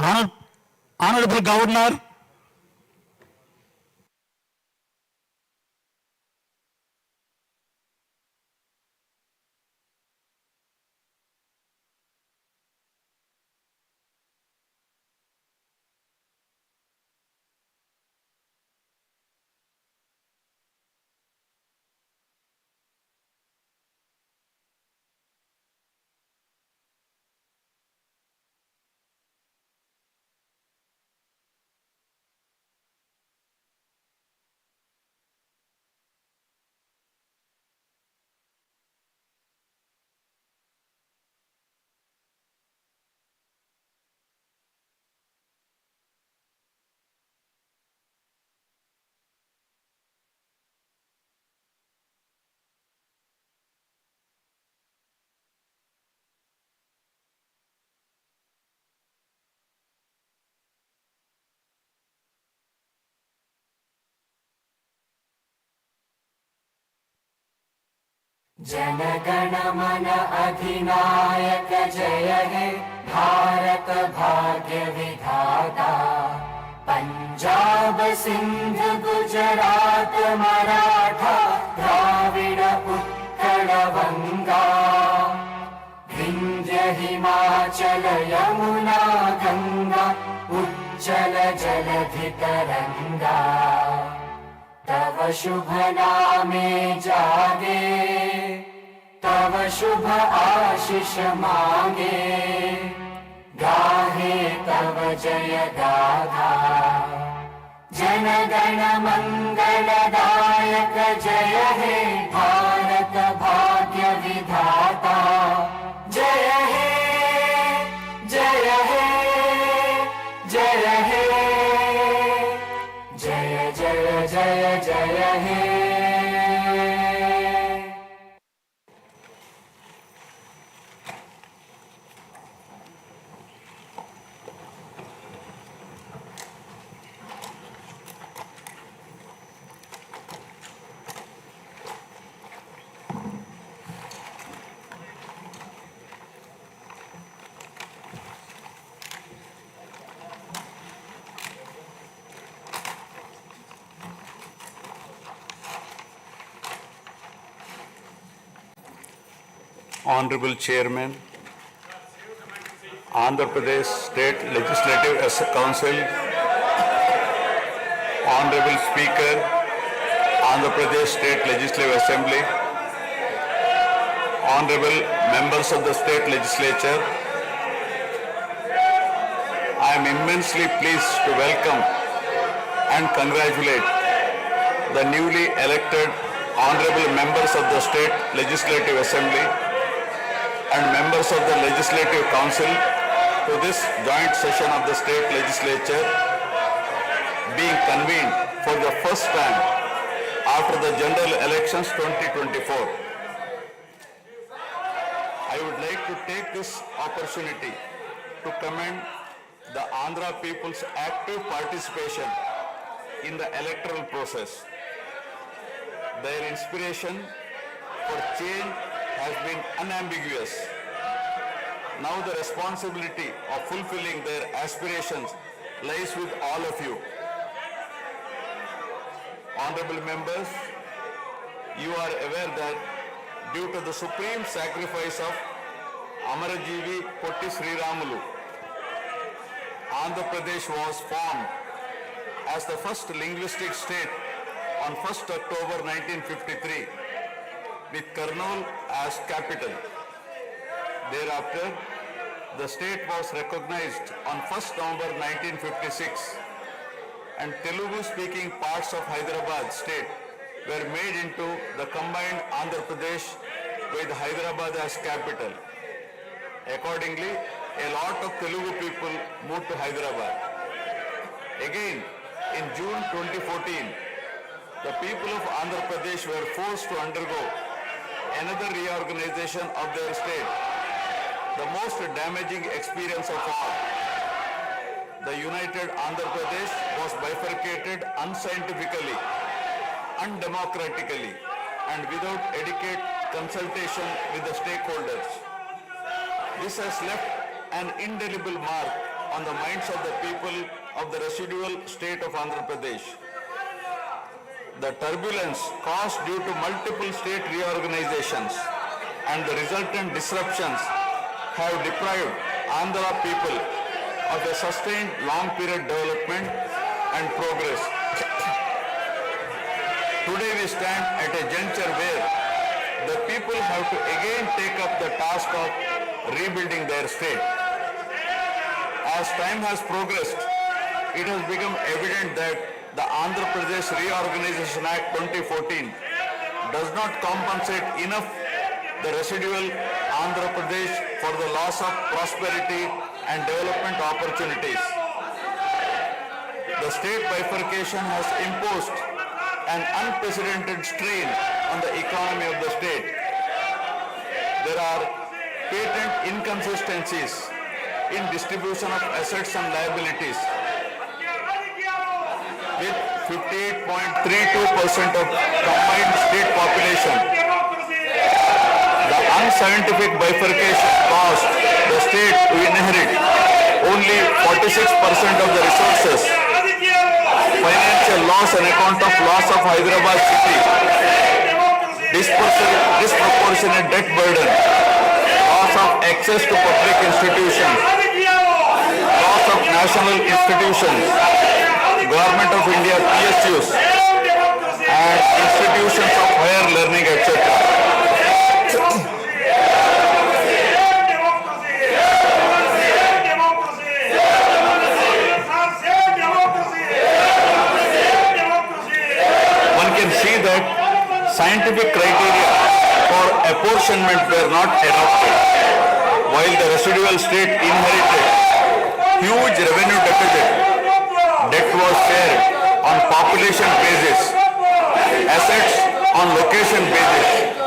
Honorable Governor, जनगण मन अधिनायक जय हे भारत भाग्य विधाता। पंजाब सिंध गुजरात मराठा द्राविड़ उत्कल बंगा। विंध्य हिमाचल यमुना गंगा उज्जल जलधि तरंगा। तव शुभ नामे जागे तव शुभ आशीष मांगे। गाहे तव जय गाथा जन गण मंगलदायक जय हे भारत भाग्य विधाता। जय हे जय हे जय हे जय जय जय जय हे। Honorable Chairman, Andhra Pradesh State Legislative Council, Honorable Speaker, Andhra Pradesh State Legislative Assembly, Honorable Members of the State Legislature, I am immensely pleased to welcome and congratulate the newly elected Honorable Members of the State Legislative Assembly and members of the Legislative Council to this joint session of the State Legislature being convened for the first time after the General Elections 2024. I would like to take this opportunity to commend the Andhra people's active participation in the electoral process. Their inspiration for change has been unambiguous. Now the responsibility of fulfilling their aspirations lies with all of you. Honorable members, you are aware that due to the supreme sacrifice of Amarajeevi Potti Sriramulu, Andhra Pradesh was formed as the first linguistic state on 1st October 1953 with Kurnool as capital. Thereafter, the state was recognized on 1st November 1956 and Telugu-speaking parts of Hyderabad state were made into the combined Andhra Pradesh with Hyderabad as capital. Accordingly, a lot of Telugu people moved to Hyderabad. Again, in June 2014, the people of Andhra Pradesh were forced to undergo another reorganization of their state, the most damaging experience of all. The united Andhra Pradesh was bifurcated unscientifically, undemocratically, and without adequate consultation with the stakeholders. This has left an indelible mark on the minds of the people of the residual state of Andhra Pradesh. The turbulence caused due to multiple state reorganizations and the resultant disruptions have deprived Andhra people of a sustained long-period development and progress. Today we stand at a juncture where the people have to again take up the task of rebuilding their state. As time has progressed, it has become evident that the Andhra Pradesh Reorganization Act 2014 does not compensate enough the residual Andhra Pradesh for the loss of prosperity and development opportunities. The state bifurcation has imposed an unprecedented strain on the economy of the state. There are patent inconsistencies in distribution of assets and liabilities, with 58.32% of combined state population. The unscientific bifurcation caused the state to inherit only 46% of the resources, financial loss on account of loss of Hyderabad city, disproportionate debt burden, loss of access to public institutions, loss of national institutions, Government of India PSUs, and institutions of higher learning, etc. One can see that scientific criteria for apportionment were not adopted, while the residual state inherited huge revenue deficit. Debt was shared on population basis, assets on location basis,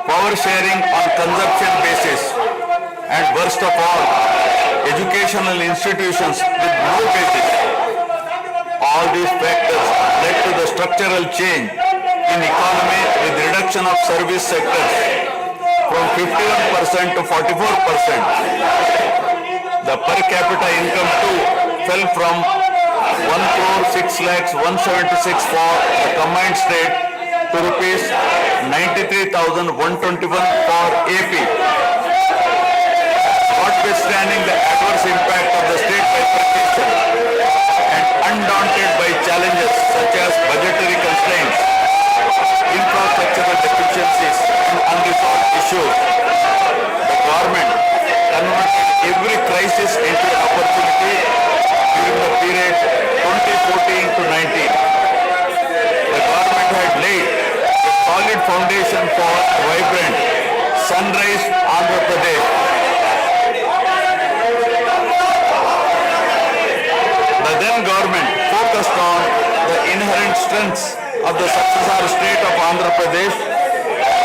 power sharing on consumption basis, and worst of all, educational institutions with no basis. All these factors led to the structural change in economy with reduction of service sectors from 51% to 44%. The per capita income too fell from 1,06,176 for the combined state to rupees 93,121 for AP. Notwithstanding the adverse impact of the state bifurcation and undaunted by challenges such as budgetary constraints, infrastructural deficiencies and unresolved issues, the government converted every crisis into an opportunity during the period 2014 to 19. The government had laid a solid foundation for vibrant sunrise Andhra Pradesh. The then government focused on the inherent strengths of the successor state of Andhra Pradesh,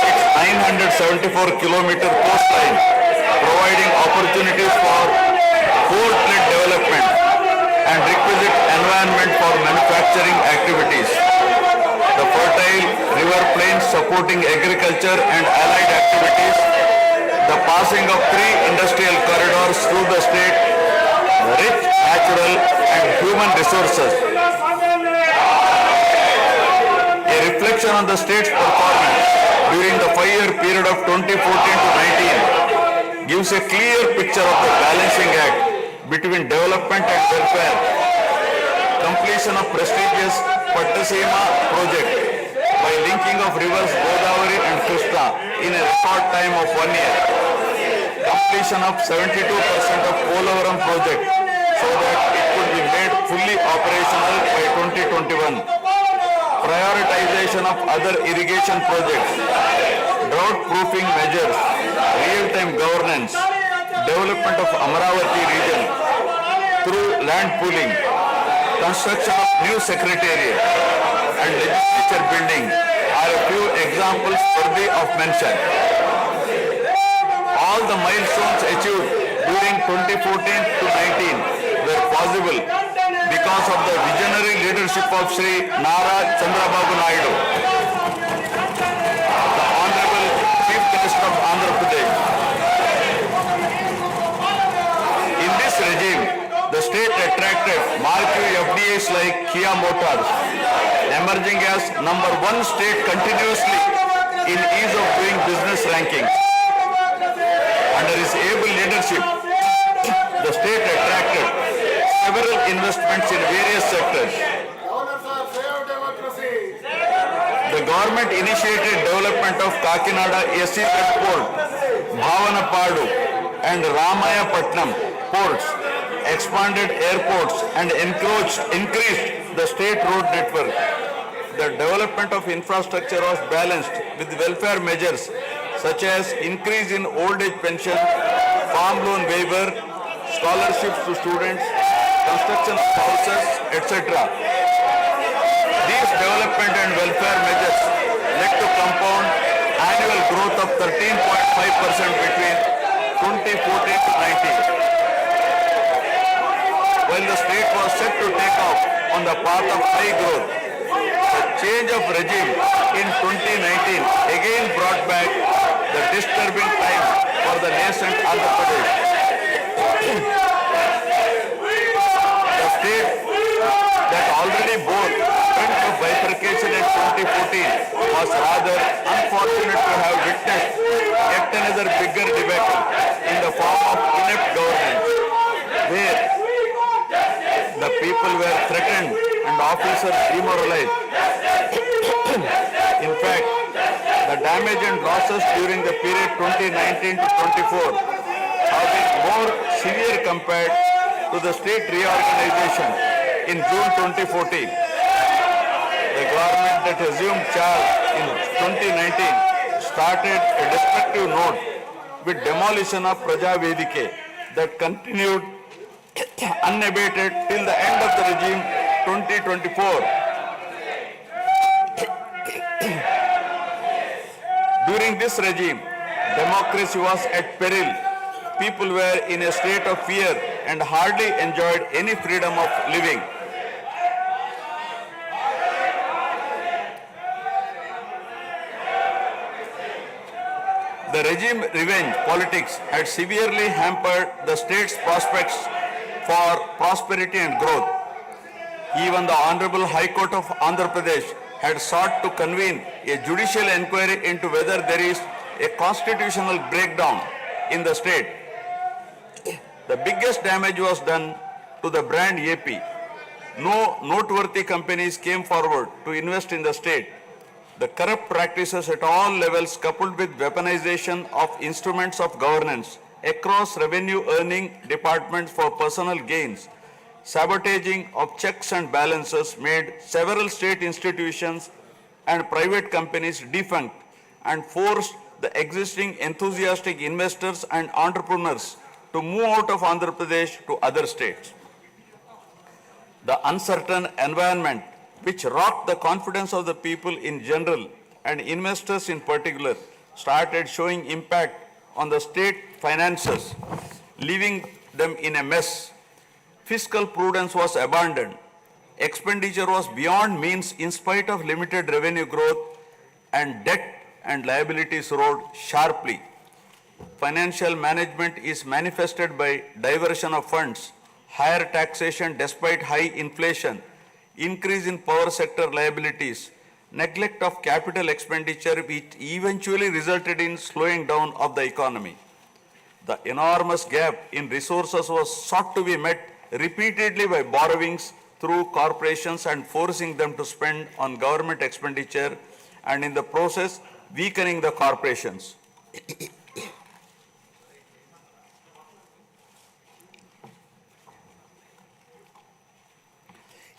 its 974-kilometer coastline, providing opportunities for port-led development and requisite environment for manufacturing activities. The fertile river plains supporting agriculture and allied activities, the passing of 3 industrial corridors through the state, rich natural and human resources. A reflection on the state's performance during the 5-year period of 2014 to 19 gives a clear picture of the balancing act between development and welfare. Completion of prestigious Pattasima project by linking of rivers Godavari and Krishna in a record time of 1 year. Completion of 72% of Polavaram project so that it could be made fully operational by 2021. Prioritization of other irrigation projects, drought proofing measures, real-time governance, development of Amaravati region through land pooling, construction of new secretariat and legislature building are a few examples worthy of mention. All the milestones achieved during 2014 to 19 were possible because of the visionary leadership of Sri Nara Chandrababu Naidu, the Honorable Chief Minister of Andhra Pradesh. In this regime, the state attracted marquee FDIs like Kia Motors, emerging as #1 state continuously in ease of doing business rankings. Under his able leadership, the state attracted several investments in various sectors. The government initiated development of Kakinada SEZ port, Bhavanapadu and Ramayapatnam ports, expanded airports and increased the state road network. The development of infrastructure was balanced with welfare measures such as increase in old age pension, farm loan waiver, scholarships to students, construction of houses, etc. These development and welfare measures led to compound annual growth of 13.5% between 2014 to 19. While the state was set to take off on the path of high growth, the change of regime in 2019 again brought back the disturbing time for the nascent Andhra Pradesh. The state that already bore front of bifurcation in 2014 was rather unfortunate to have witnessed yet another bigger debacle in the form of inept governance, where the people were threatened and officers demoralized. In fact, the damage and losses during the period 2019 to 24 have been more severe compared to the state reorganization in June 2014. The government that assumed charge in 2019 started a destructive note with demolition of Praja Vedike that continued unabated till the end of the regime 2024. During this regime, democracy was at peril. People were in a state of fear and hardly enjoyed any freedom of living. The regime revenge politics had severely hampered the state's prospects for prosperity and growth. Even the Honorable High Court of Andhra Pradesh had sought to convene a judicial inquiry into whether there is a constitutional breakdown in the state. The biggest damage was done to the brand AP. No noteworthy companies came forward to invest in the state. The corrupt practices at all levels, coupled with weaponization of instruments of governance across revenue earning departments for personal gains, sabotaging of checks and balances, made several state institutions and private companies defunct and forced the existing enthusiastic investors and entrepreneurs to move out of Andhra Pradesh to other states. The uncertain environment which rocked the confidence of the people in general and investors in particular started showing impact on the state finances, leaving them in a mess. Fiscal prudence was abandoned. Expenditure was beyond means in spite of limited revenue growth, and debt and liabilities rose sharply. Financial management is manifested by diversion of funds, higher taxation despite high inflation, increase in power sector liabilities, neglect of capital expenditure, which eventually resulted in slowing down of the economy. The enormous gap in resources was sought to be met repeatedly by borrowings through corporations and forcing them to spend on government expenditure, and in the process weakening the corporations.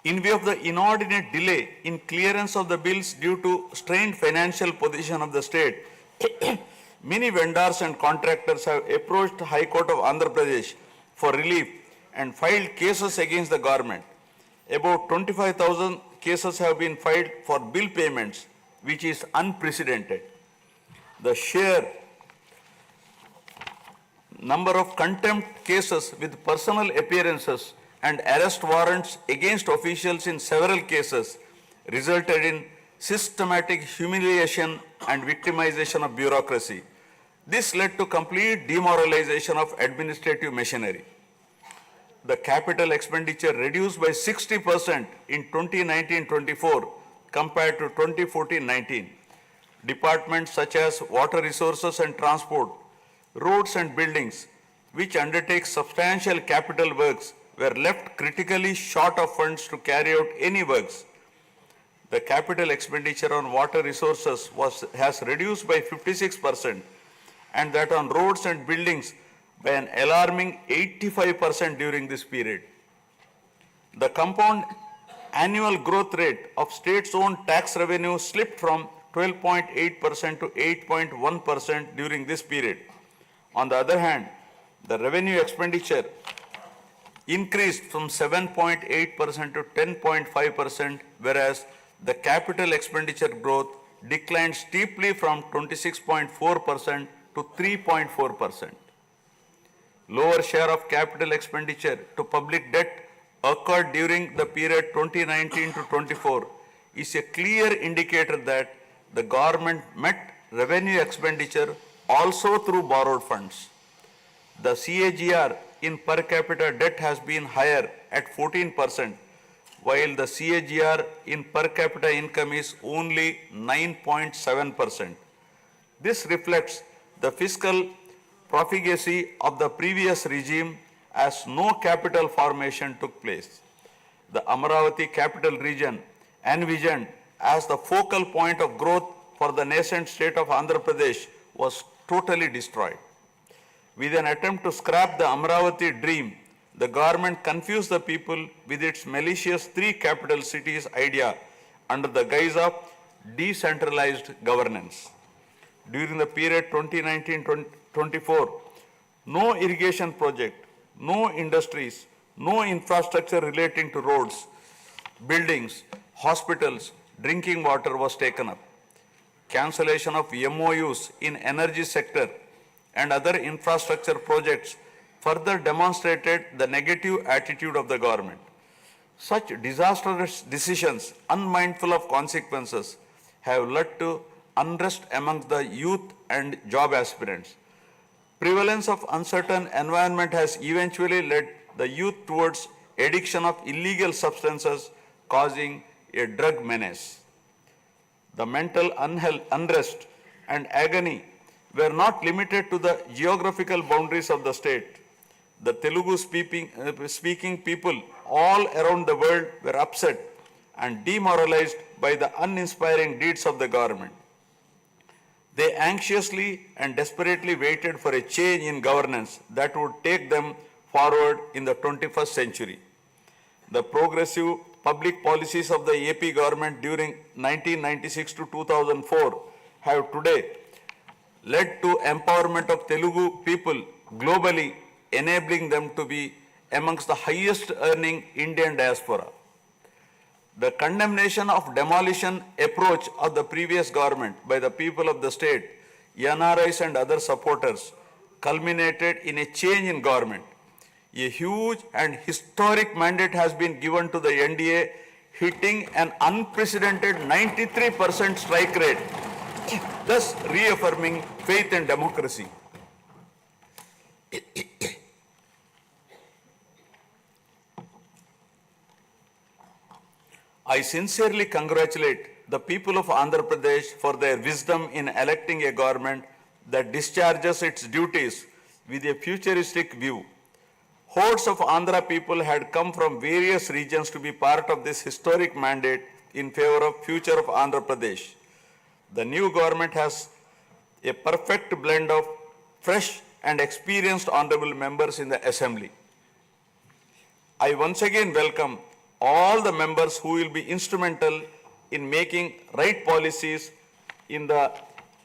In view of the inordinate delay in clearance of the bills due to strained financial position of the state, many vendors and contractors have approached the High Court of Andhra Pradesh for relief and filed cases against the government. About 25,000 cases have been filed for bill payments, which is unprecedented. The sheer number of contempt cases with personal appearances and arrest warrants against officials in several cases resulted in systematic humiliation and victimization of bureaucracy. This led to complete demoralization of administrative machinery. the capital expenditure reduced by 60% in 2019-24 compared to 2014-19. Departments such as water resources and transport, roads and buildings, which undertake substantial capital works, were left critically short of funds to carry out any works. The capital expenditure on water resources has reduced by 56%, and that on roads and buildings by an alarming 85% during this period. The compound annual growth rate of states-owned tax revenue slipped from 12.8% to 8.1% during this period. On the other hand, the revenue expenditure increased from 7.8% to 10.5%, whereas the capital expenditure growth declined steeply from 26.4% to 3.4%. Lower share of capital expenditure to public debt occurred during the period 2019 to 24 is a clear indicator that the government met revenue expenditure also through borrowed funds. The CAGR in per capita debt has been higher at 14%, while the CAGR in per capita income is only 9.7%. This reflects the fiscal profligacy of the previous regime as no capital formation took place. The Amaravati capital region, envisioned as the focal point of growth for the nascent state of Andhra Pradesh, was totally destroyed. With an attempt to scrap the Amaravati dream, the government confused the people with its malicious three capital cities idea under the guise of decentralized governance. During the period 2019-24, no irrigation project, no industries, no infrastructure relating to roads, buildings, hospitals, drinking water was taken up. Cancellation of MOUs in energy sector and other infrastructure projects further demonstrated the negative attitude of the government. Such disastrous decisions, unmindful of consequences, have led to unrest among the youth and job aspirants. Prevalence of uncertain environment has eventually led the youth towards addiction of illegal substances, causing a drug menace. The mental unrest and agony were not limited to the geographical boundaries of the state. The Telugu speaking people all around the world were upset and demoralized by the uninspiring deeds of the government. They anxiously and desperately waited for a change in governance that would take them forward in the 21st century. The progressive public policies of the AP government during 1996 to 2004 have today led to empowerment of Telugu people globally, enabling them to be amongst the highest earning Indian diaspora. The condemnation of demolition approach of the previous government by the people of the state, NRIs and other supporters, culminated in a change in government. A huge and historic mandate has been given to the NDA, hitting an unprecedented 93% strike rate, thus reaffirming faith in democracy. I sincerely congratulate the people of Andhra Pradesh for their wisdom in electing a government that discharges its duties with a futuristic view. Hordes of Andhra people had come from various regions to be part of this historic mandate in favor of future of Andhra Pradesh. The new government has a perfect blend of fresh and experienced honorable members in the assembly. I once again welcome all the members who will be instrumental in making right policies in the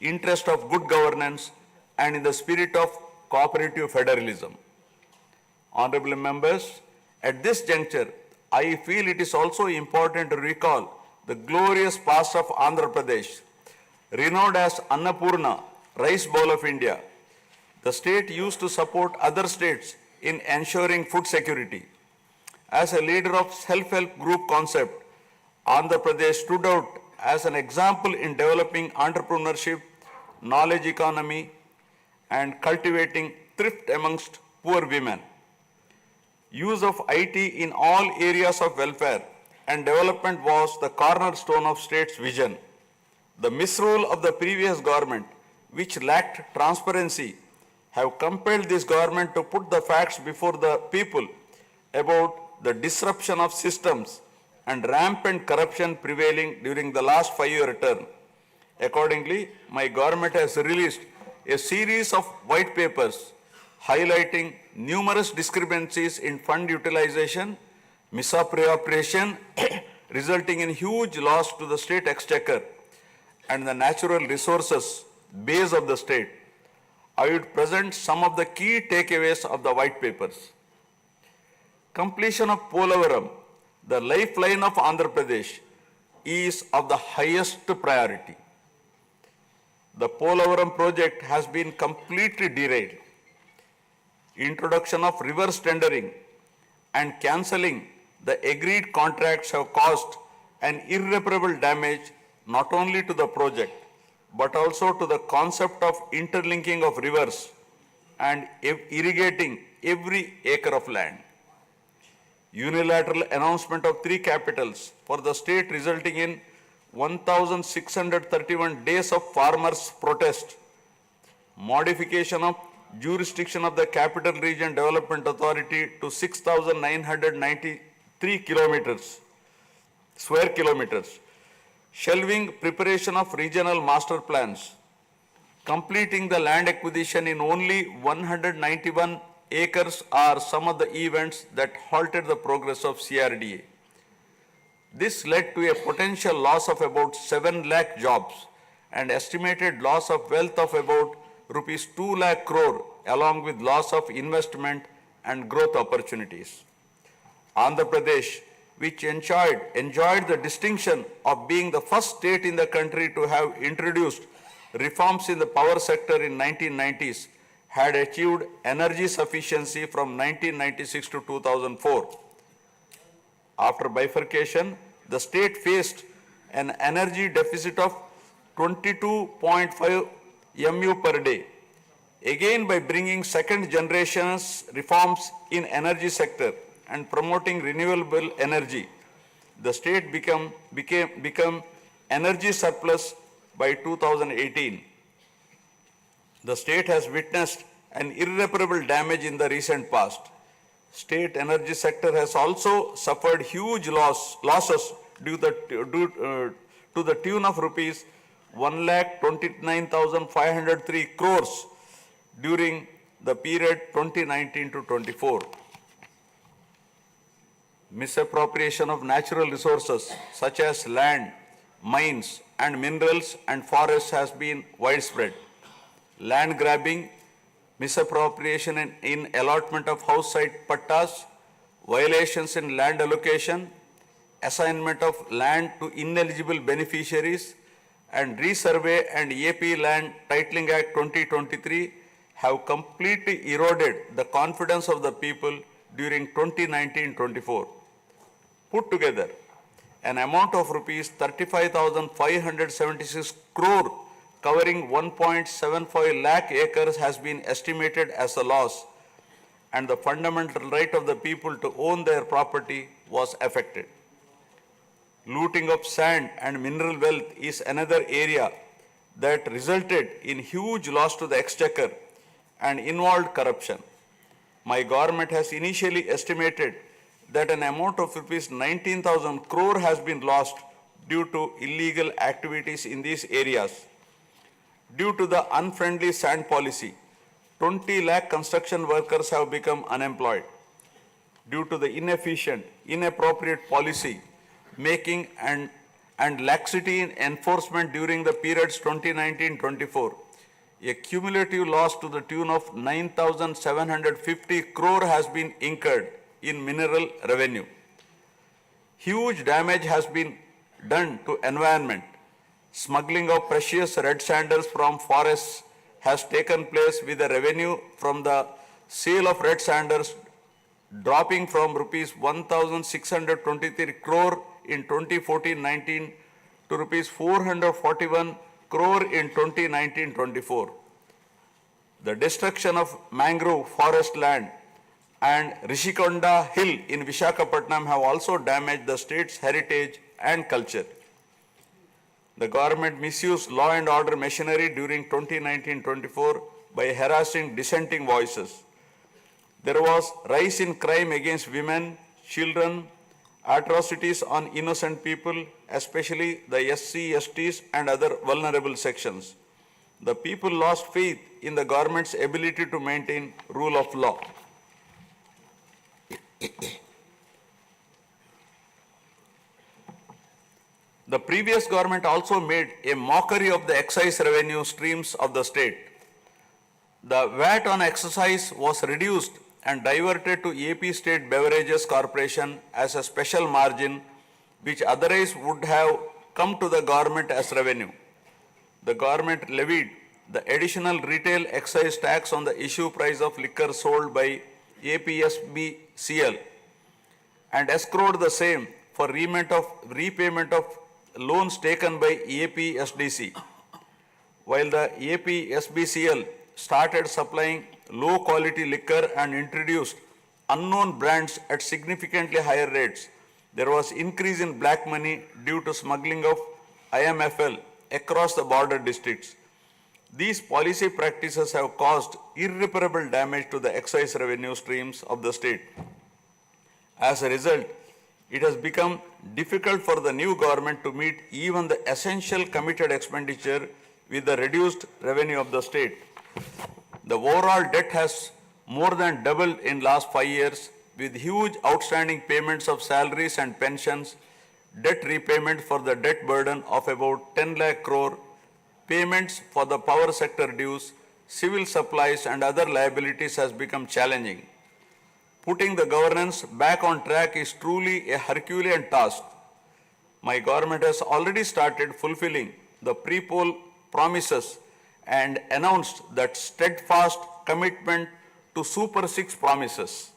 interest of good governance and in the spirit of cooperative federalism. Honorable members, at this juncture, I feel it is also important to recall the glorious past of Andhra Pradesh. Renowned as Annapurna, rice bowl of India, the state used to support other states in ensuring food security. As a leader of self-help group concept, Andhra Pradesh stood out as an example in developing entrepreneurship, knowledge economy, and cultivating thrift amongst poor women. Use of IT in all areas of welfare and development was the cornerstone of state's vision. The misrule of the previous government, which lacked transparency, have compelled this government to put the facts before the people about the disruption of systems and rampant corruption prevailing during the last 5-year term. Accordingly, my government has released a series of white papers highlighting numerous discrepancies in fund utilization, misappropriation, resulting in huge loss to the state exchequer and the natural resources base of the state. I would present some of the key takeaways of the white papers. Completion of Polavaram, the lifeline of Andhra Pradesh, is of the highest priority. The Polavaram project has been completely derailed. Introduction of reverse tendering and cancelling the agreed contracts have caused an irreparable damage not only to the project but also to the concept of interlinking of rivers and irrigating every acre of land. Unilateral announcement of 3 capitals for the state resulting in 1,631 days of farmers' protest. Modification of jurisdiction of the Capital Region Development Authority to 6,993 square kilometers. Shelving preparation of regional master plans. Completing the land acquisition in only 191 acres are some of the events that halted the progress of CRDA. This led to a potential loss of about 7 lakh jobs and estimated loss of wealth of about rupees 2 lakh crore along with loss of investment and growth opportunities. Andhra Pradesh, which enjoyed the distinction of being the first state in the country to have introduced reforms in the power sector in 1990s, had achieved energy sufficiency from 1996 to 2004. After bifurcation, the state faced an energy deficit of 22.5 MU per day. Again, by bringing second generation's reforms in energy sector and promoting renewable energy, the state become energy surplus by 2018. The state has witnessed an irreparable damage in the recent past. State energy sector has also suffered huge losses to the tune of rupees 1,29,503 crores during the period 2019 to 24. Misappropriation of natural resources such as land, mines and minerals and forests has been widespread. Land grabbing, misappropriation in allotment of house site pattas, violations in land allocation, assignment of land to ineligible beneficiaries, and Resurvey and AP Land Titling Act 2023 have completely eroded the confidence of the people during 2019-24. Put together, an amount of rupees 35,576 crore covering 1.75 lakh acres has been estimated as a loss, and the fundamental right of the people to own their property was affected. Looting of sand and mineral wealth is another area that resulted in huge loss to the exchequer and involved corruption. My government has initially estimated that an amount of rupees 19,000 crore has been lost due to illegal activities in these areas. Due to the unfriendly sand policy, 20 lakh construction workers have become unemployed. Due to the inefficient, inappropriate policy making and laxity in enforcement during the periods 2019-24, a cumulative loss to the tune of 9,750 crore has been incurred in mineral revenue. Huge damage has been done to environment. Smuggling of precious red sandals from forests has taken place with the revenue from the sale of red sandals dropping from rupees 1,623 crore in 2014-19 to rupees 441 crore in 2019-24. The destruction of mangrove forest land and Rishikonda Hill in Vishakhapatnam have also damaged the state's heritage and culture. The government misused law and order machinery during 2019-24 by harassing dissenting voices. There was rise in crime against women, children, atrocities on innocent people, especially the SC, STs and other vulnerable sections. The people lost faith in the government's ability to maintain rule of law. The previous government also made a mockery of the excise revenue streams of the state. The VAT on excise was reduced and diverted to AP State Beverages Corporation as a special margin which otherwise would have come to the government as revenue. The government levied the additional retail excise tax on the issue price of liquor sold by APSBCL and escrowed the same for repayment of loans taken by APSDC. While the APSBCL started supplying low quality liquor and introduced unknown brands at significantly higher rates, there was increase in black money due to smuggling of IMFL across the border districts. These policy practices have caused irreparable damage to the excise revenue streams of the state. As a result, it has become difficult for the new government to meet even the essential committed expenditure with the reduced revenue of the state. The overall debt has more than doubled in last 5 years with huge outstanding payments of salaries and pensions, debt repayment for the debt burden of about 10 lakh crore, payments for the power sector dues, civil supplies and other liabilities has become challenging. Putting the governance back on track is truly a Herculean task. My government has already started fulfilling the pre-poll promises and announced that steadfast commitment to Super 6 promises.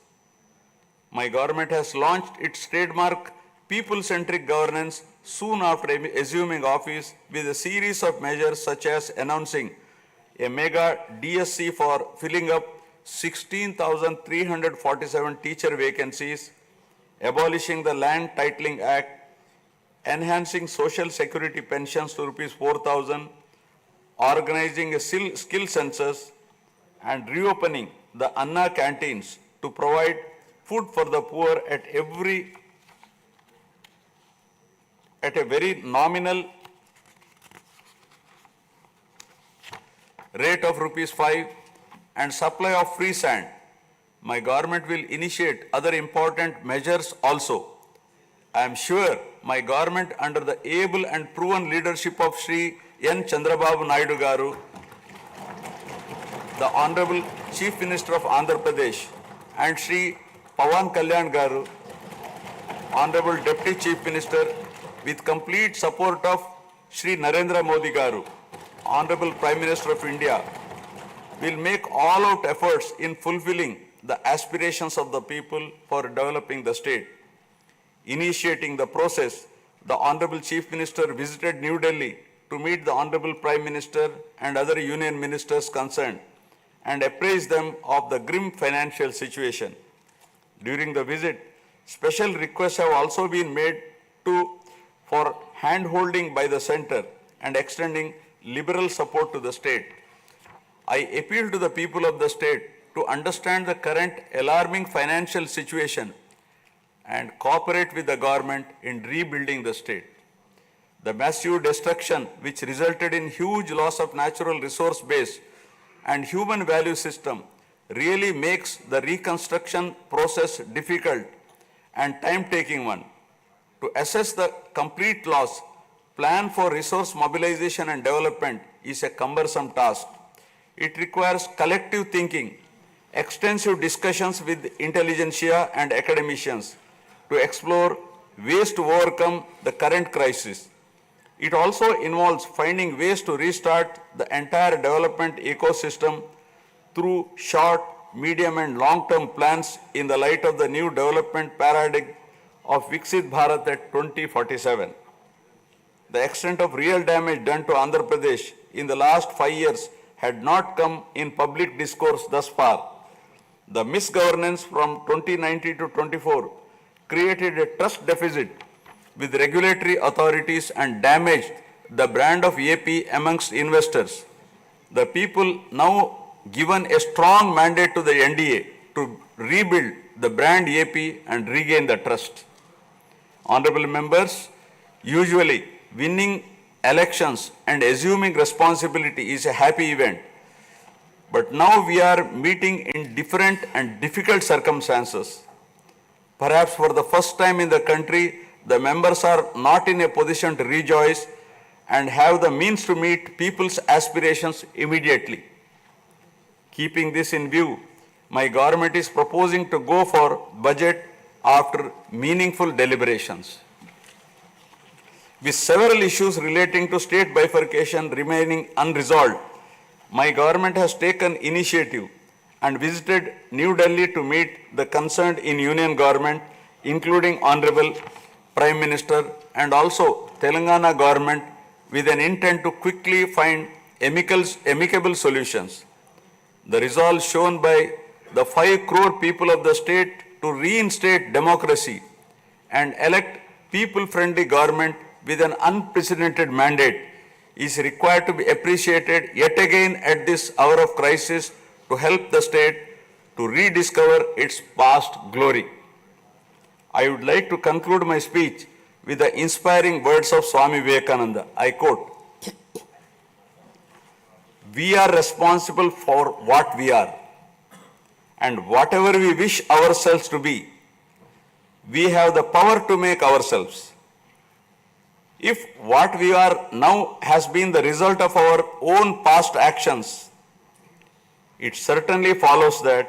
My government has launched its trademark people-centric governance soon after assuming office with a series of measures such as announcing a mega DSC for filling up 16,347 teacher vacancies, abolishing the Land Titling Act, enhancing social security pensions to Rs 4,000, organizing a skill census, and reopening the Anna canteens to provide food for the poor at a very nominal rate of Rs 5 and supply of free sand. My government will initiate other important measures also. I am sure my government under the able and proven leadership of Shri N. Chandrababu Naidu Garu, the Honorable Chief Minister of Andhra Pradesh, and Shri Pawan Kalyan Garu, Honorable Deputy Chief Minister, with complete support of Shri Narendra Modi Garu, Honorable Prime Minister of India, will make all-out efforts in fulfilling the aspirations of the people for developing the state. Initiating the process, the Honorable Chief Minister visited New Delhi to meet the Honorable Prime Minister and other union ministers concerned and apprise them of the grim financial situation. During the visit, special requests have also been made for hand-holding by the center and extending liberal support to the state. I appeal to the people of the state to understand the current alarming financial situation and cooperate with the government in rebuilding the state. The massive destruction which resulted in huge loss of natural resource base and human value system really makes the reconstruction process difficult and time-taking one. To assess the complete loss, plan for resource mobilization and development is a cumbersome task. It requires collective thinking, extensive discussions with intelligentsia and academicians to explore ways to overcome the current crisis. It also involves finding ways to restart the entire development ecosystem through short, medium and long-term plans in the light of the new development paradigm of Viksit Bharat at 2047. The extent of real damage done to Andhra Pradesh in the last 5 years had not come in public discourse thus far. The misgovernance from 2019 to 24 created a trust deficit with regulatory authorities and damaged the brand of AP amongst investors. The people now given a strong mandate to the NDA to rebuild the brand AP and regain the trust. Honorable members, usually winning elections and assuming responsibility is a happy event. But now we are meeting in different and difficult circumstances. Perhaps for the first time in the country, the members are not in a position to rejoice and have the means to meet people's aspirations immediately. Keeping this in view, my government is proposing to go for budget after meaningful deliberations. With several issues relating to state bifurcation remaining unresolved, my government has taken initiative and visited New Delhi to meet the concerned in Union government, including Honorable Prime Minister and also Telangana government, with an intent to quickly find amicable solutions. The resolve shown by the 5 crore people of the state to reinstate democracy and elect people-friendly government with an unprecedented mandate is required to be appreciated yet again at this hour of crisis to help the state to rediscover its past glory. I would like to conclude my speech with the inspiring words of Swami Vivekananda. I quote, "We are responsible for what we are, and whatever we wish ourselves to be, we have the power to make ourselves. If what we are now has been the result of our own past actions, it certainly follows that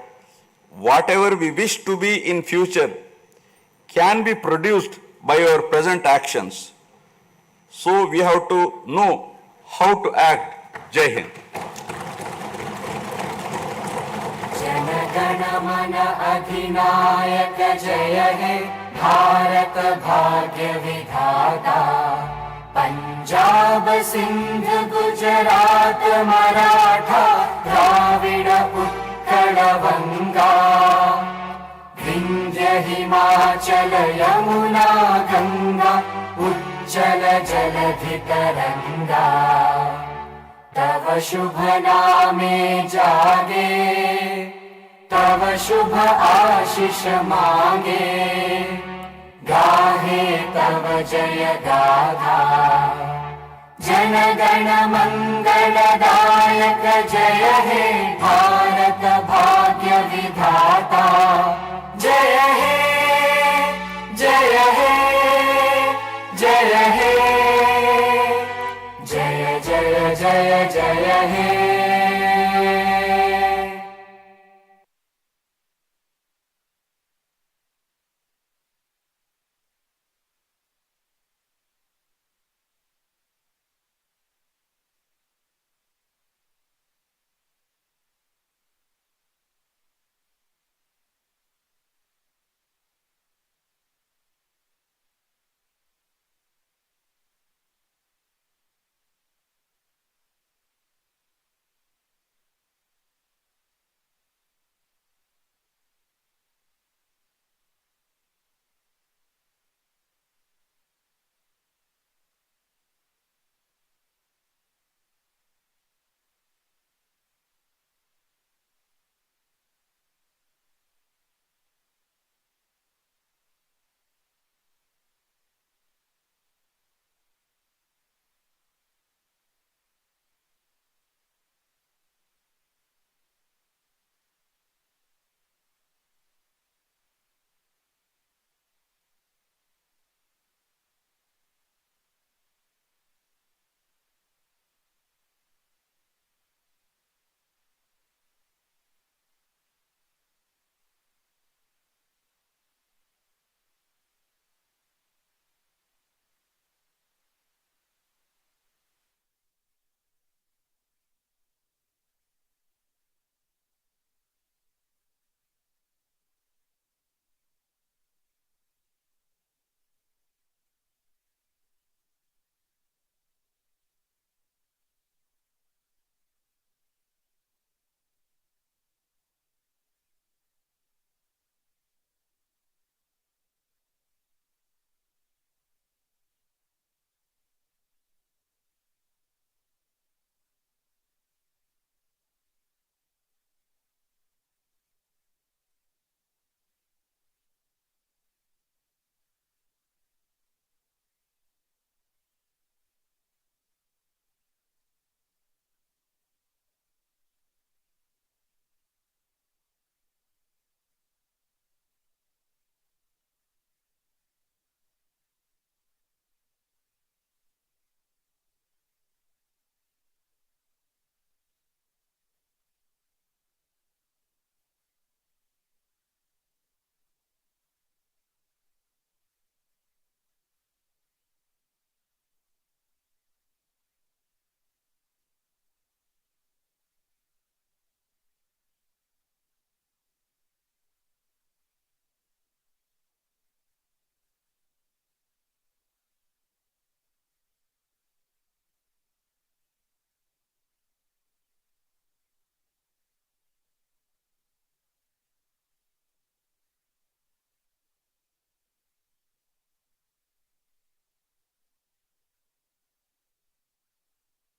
whatever we wish to be in future can be produced by our present actions. So we have to know how to act." Jai Hind. जनगण मन अधिनायक जय हे भारत भाग्य विधाता। पंजाब सिंध गुजरात मराठा द्राविड उत्कल बंगा, विंध्य हिमाचल यमुना गंगा उज्जल जलधि तरंगा। तव शुभ नामे जागे, तव शुभ आशीष मांगे, गाहे तव जय गाथा। जन गण मंगलदायक जय हे भारत भाग्य विधाता। जय हे जय हे जय हे जय जय जय जय हे।